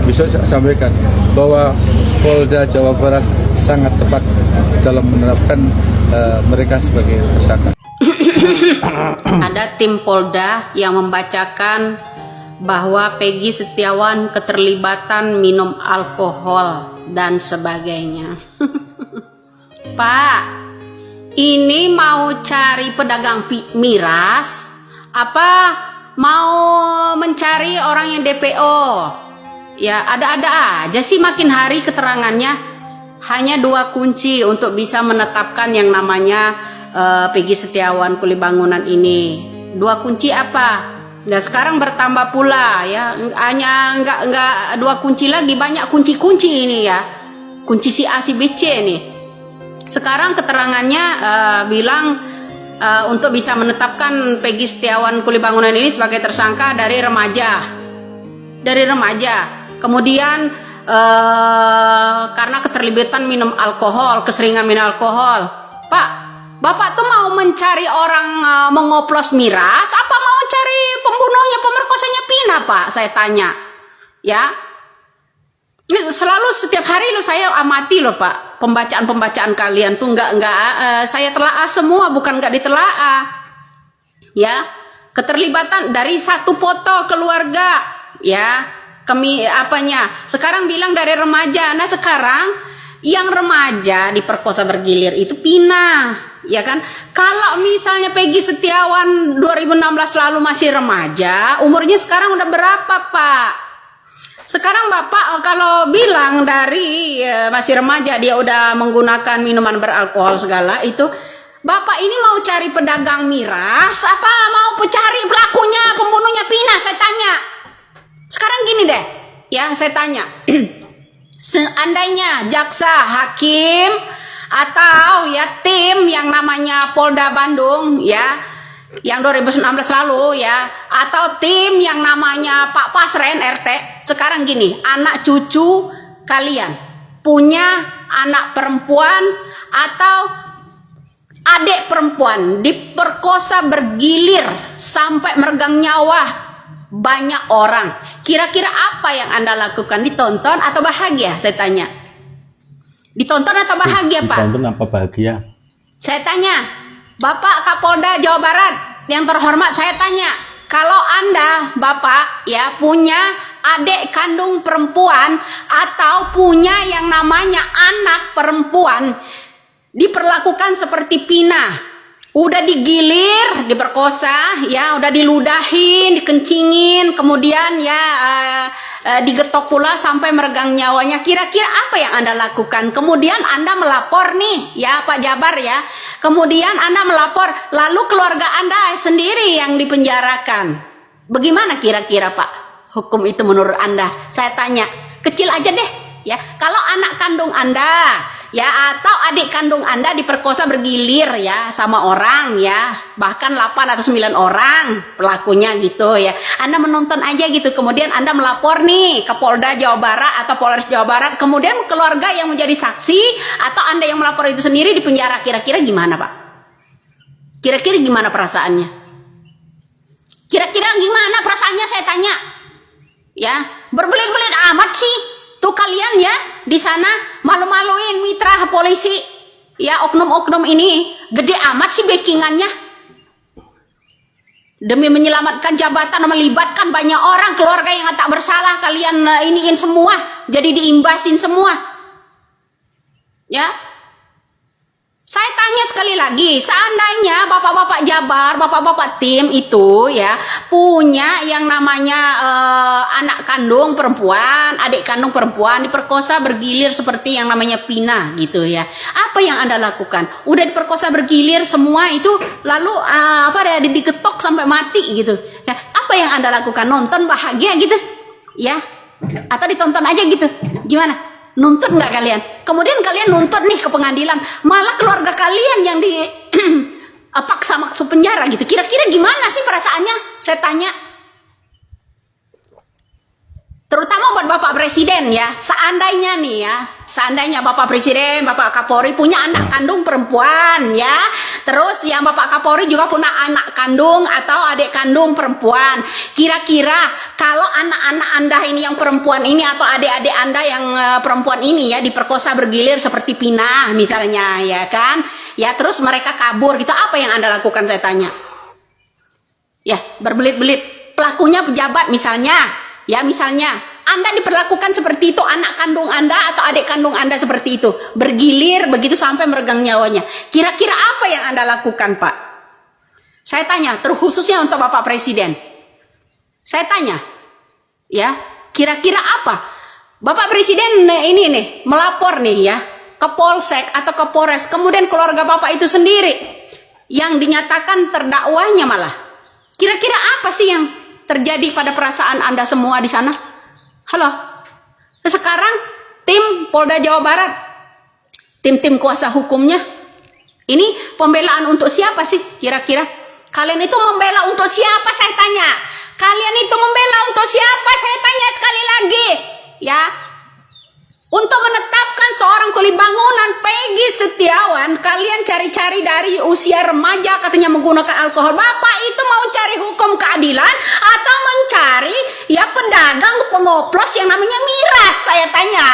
bisa saya sampaikan bahwa Polda Jawa Barat sangat tepat dalam menerapkan mereka sebagai tersangka. Ada tim Polda yang membacakan bahwa Peggy Setiawan keterlibatan minum alkohol dan sebagainya. Pak, ini mau cari pedagang miras apa mau mencari orang yang DPO? Ya ada-ada aja sih makin hari keterangannya. Hanya 2 kunci untuk bisa menetapkan yang namanya Peggy Setiawan kuli bangunan ini. 2 kunci apa? Nah sekarang bertambah pula ya, hanya enggak 2 kunci lagi, banyak kunci-kunci ini ya, kunci si A si B C nih. Sekarang keterangannya bilang untuk bisa menetapkan Peggy Setiawan kuli bangunan ini sebagai tersangka dari remaja. Kemudian karena keterlibatan minum alkohol, keseringan minum alkohol. Pak, Bapak tuh mau mencari orang mengoplos miras apa mau cari pembunuhnya, pemerkosanya Pina, Pak? Saya tanya. Ya. Ini selalu setiap hari lo saya amati loh, Pak. Pembacaan kalian tuh enggak saya telaah semua, bukan enggak ditelaah. Ya. Keterlibatan dari 1 foto keluarga, ya. Sekarang bilang dari remaja. Nah sekarang yang remaja diperkosa bergilir itu Pina, ya kan? Kalau misalnya Peggy Setiawan 2016 lalu masih remaja, umurnya sekarang udah berapa, Pak? Sekarang Bapak kalau bilang dari masih remaja dia udah menggunakan minuman beralkohol segala itu, Bapak ini mau cari pedagang miras apa mau cari pelakunya, pembunuhnya Pina? Saya tanya. Sekarang gini deh, ya saya tanya, seandainya jaksa, hakim, atau ya tim yang namanya Polda Bandung, ya, yang 2016 lalu, ya, atau tim yang namanya Pak Pasren RT, sekarang gini, anak cucu kalian punya anak perempuan atau adik perempuan diperkosa bergilir sampai meregang nyawa banyak orang, kira-kira apa yang Anda lakukan? Ditonton atau bahagia? Saya tanya. Ditonton atau bahagia, Pak? Ditonton apa bahagia? Saya tanya, Bapak Kapolda Jawa Barat yang terhormat, saya tanya, kalau Anda, Bapak, ya punya adik kandung perempuan atau punya yang namanya anak perempuan diperlakukan seperti Pina, udah digilir, diperkosa, ya, udah diludahin, dikencingin, kemudian ya digetok pula sampai meregang nyawanya. Kira-kira apa yang Anda lakukan? Kemudian Anda melapor nih, ya Pak Jabar ya. Kemudian Anda melapor, lalu keluarga Anda sendiri yang dipenjarakan. Bagaimana kira-kira Pak hukum itu menurut Anda? Saya tanya, kecil aja deh, ya. Kalau anak kandung Anda, ya, atau adik kandung Anda diperkosa bergilir ya sama orang, ya, bahkan 8 atau 9 orang pelakunya gitu ya, Anda menonton aja gitu, kemudian Anda melapor nih ke Polda Jawa Barat atau Polres Jawa Barat, kemudian keluarga yang menjadi saksi atau Anda yang melapor itu sendiri di penjara, kira-kira gimana Pak? Kira-kira gimana perasaannya? Kira-kira gimana perasaannya, saya tanya, ya, berbelit-belit amat sih tuh kalian ya di sana, malu-maluin mitra polisi, ya, oknum-oknum ini gede amat sih backingannya demi menyelamatkan jabatan, melibatkan banyak orang, keluarga yang tak bersalah kalian iniin semua, jadi diimbasin semua, ya. Saya tanya sekali lagi, seandainya bapak-bapak Jabar, bapak-bapak tim itu ya punya yang namanya anak kandung perempuan, adik kandung perempuan diperkosa bergilir seperti yang namanya Pina gitu ya, apa yang Anda lakukan? Udah diperkosa bergilir semua itu, lalu digetok sampai mati gitu ya, apa yang Anda lakukan? Nonton bahagia gitu ya, atau ditonton aja gitu? Gimana? Nuntut nggak kalian? Kemudian kalian nuntut nih ke pengadilan, malah keluarga kalian yang dipaksa masuk penjara gitu. Kira-kira gimana sih perasaannya? Saya tanya. terutama buat Bapak Presiden ya, seandainya nih ya, seandainya Bapak Presiden, Bapak Kapolri punya anak kandung perempuan ya, terus yang Bapak Kapolri juga punya anak kandung atau adik kandung perempuan, kira-kira kalau anak-anak Anda ini yang perempuan ini atau adik-adik Anda yang perempuan ini ya diperkosa bergilir seperti Pina misalnya ya kan, ya terus mereka kabur gitu, apa yang Anda lakukan saya tanya? Ya, berbelit-belit, pelakunya pejabat misalnya. Ya misalnya Anda diperlakukan seperti itu, anak kandung Anda atau adik kandung Anda seperti itu, bergilir begitu sampai meregang nyawanya. Kira-kira apa yang Anda lakukan, Pak? Saya tanya, terkhususnya untuk Bapak Presiden. Saya tanya, ya, kira-kira apa? Bapak Presiden ini nih melapor nih ya ke Polsek atau ke Polres, kemudian keluarga Bapak itu sendiri yang dinyatakan terdakwanya malah. Kira-kira apa sih yang terjadi pada perasaan Anda semua di sana? Halo. Sekarang tim Polda Jawa Barat, tim-tim kuasa hukumnya, ini pembelaan untuk siapa sih kira-kira? Kalian itu membela untuk siapa saya tanya? Kalian itu membela untuk siapa saya tanya sekali lagi? Ya. Untuk menetapkan seorang kuli bangunan Peggy Setiawan, kalian cari-cari dari usia remaja katanya menggunakan alkohol. Bapak itu mau cari hukum keadilan atau mencari ya pedagang pengoplos yang namanya miras saya tanya.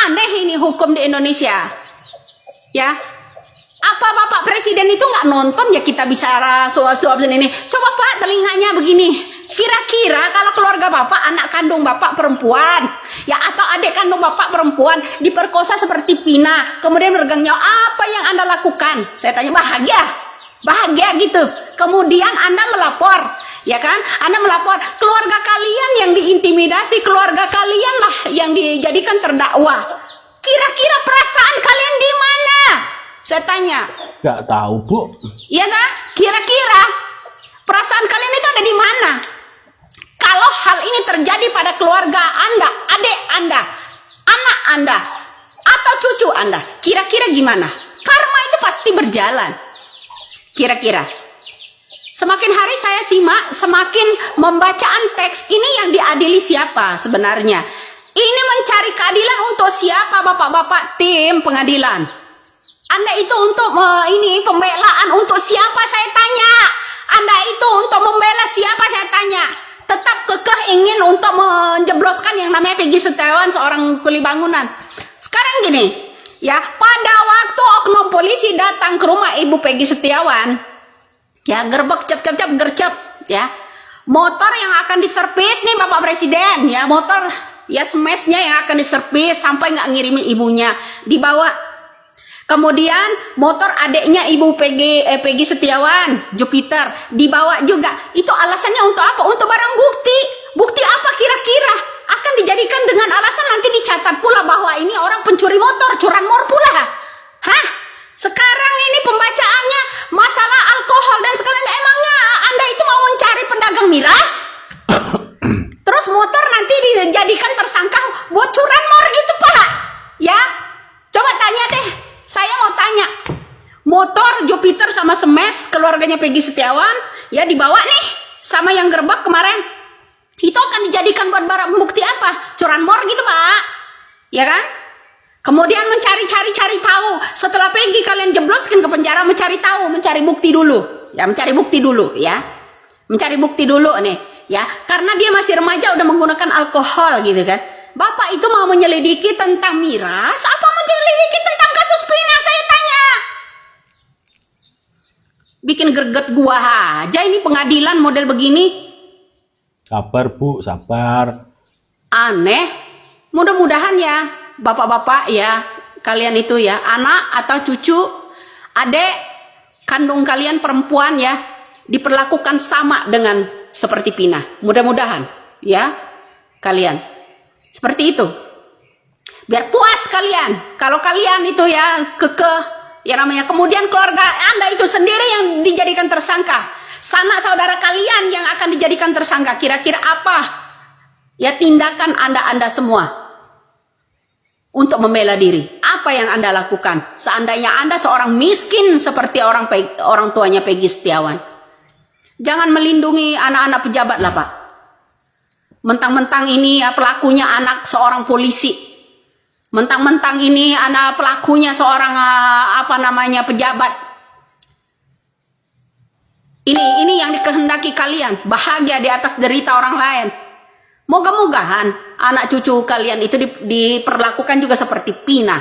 Aneh ini hukum di Indonesia. Ya. Apa Bapak Presiden itu nggak nonton ya kita bicara soal-soal ini? Coba Pak telinganya begini. Kira-kira kalau keluarga Bapak, anak kandung Bapak perempuan, ya atau adik kandung Bapak perempuan diperkosa seperti Pina, kemudian meregang nyawa, apa yang Anda lakukan? Saya tanya, bahagia gitu. Kemudian Anda melapor, ya kan? Anda melapor, keluarga kalian yang diintimidasi, keluarga kalian lah yang dijadikan terdakwa. Kira-kira perasaan kalian di mana? Saya tanya. Gak tahu, Bu. Iya nah, kira-kira perasaan kalian itu ada di mana? Kalau hal ini terjadi pada keluarga Anda, adik Anda, anak Anda, atau cucu Anda, kira-kira gimana? Karma itu pasti berjalan. Kira-kira. Semakin hari saya simak, semakin membacaan teks ini yang diadili siapa sebenarnya? Ini mencari keadilan untuk siapa Bapak-bapak tim pengadilan? Anda itu untuk ini pembelaan untuk siapa saya tanya? Anda itu untuk membela siapa saya tanya? Tetap kekeh ingin untuk menjebloskan yang namanya Peggy Setiawan seorang kuli bangunan. Sekarang gini, ya pada waktu oknum polisi datang ke rumah Ibu Peggy Setiawan, ya gerbek cep gercep, ya motor yang akan diservis nih Bapak Presiden, ya motor ya smashnya yang akan diservis sampai nggak ngirimin ibunya dibawa. Kemudian motor adiknya Ibu Peggy Setiawan, Jupiter, dibawa juga. Itu alasannya untuk apa? Untuk barang bukti. Bukti apa kira-kira? Akan dijadikan dengan alasan nanti dicatat pula bahwa ini orang pencuri motor, curanmor pula. Hah? Sekarang ini pembacaannya masalah alkohol dan sekalian. Emangnya Anda itu mau mencari pedagang miras? Terus motor nanti dijadikan tersangka buat curanmor gitu Pak? Ya? Coba tanya deh. Saya mau tanya, motor Jupiter sama Smash keluarganya Peggy Setiawan ya dibawa nih sama yang gerbek kemarin, itu akan dijadikan buat barang bukti apa? Curanmor gitu Pak, ya kan? Kemudian mencari tahu, setelah Peggy kalian jebloskan ke penjara, mencari tahu, mencari bukti dulu ya, mencari bukti dulu nih ya, karena dia masih remaja udah menggunakan alkohol gitu kan. Bapak itu mau menyelidiki tentang miras apa menyelidiki tentang kasus Pina saya tanya? Bikin greget gua aja ini pengadilan model begini. Sabar, Bu, sabar. Aneh. Mudah-mudahan ya bapak-bapak ya, kalian itu ya, anak atau cucu, adik kandung kalian perempuan ya, diperlakukan sama dengan seperti Pina. Mudah-mudahan ya kalian seperti itu. Biar puas kalian. Kalau kalian itu ya kekeh, ya namanya, kemudian keluarga Anda itu sendiri yang dijadikan tersangka. Sanak saudara kalian yang akan dijadikan tersangka. Kira-kira apa ya tindakan Anda semua untuk membela diri? Apa yang Anda lakukan? Seandainya Anda seorang miskin seperti orang tuanya Peggy Setiawan. Jangan melindungi anak-anak pejabat lah Pak. Mentang-mentang ini ya pelakunya anak seorang polisi. Mentang-mentang ini anak pelakunya seorang pejabat. Ini yang dikehendaki kalian, bahagia di atas derita orang lain. Moga-mogahan anak cucu kalian itu diperlakukan juga seperti Pina.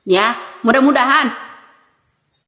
Ya, mudah-mudahan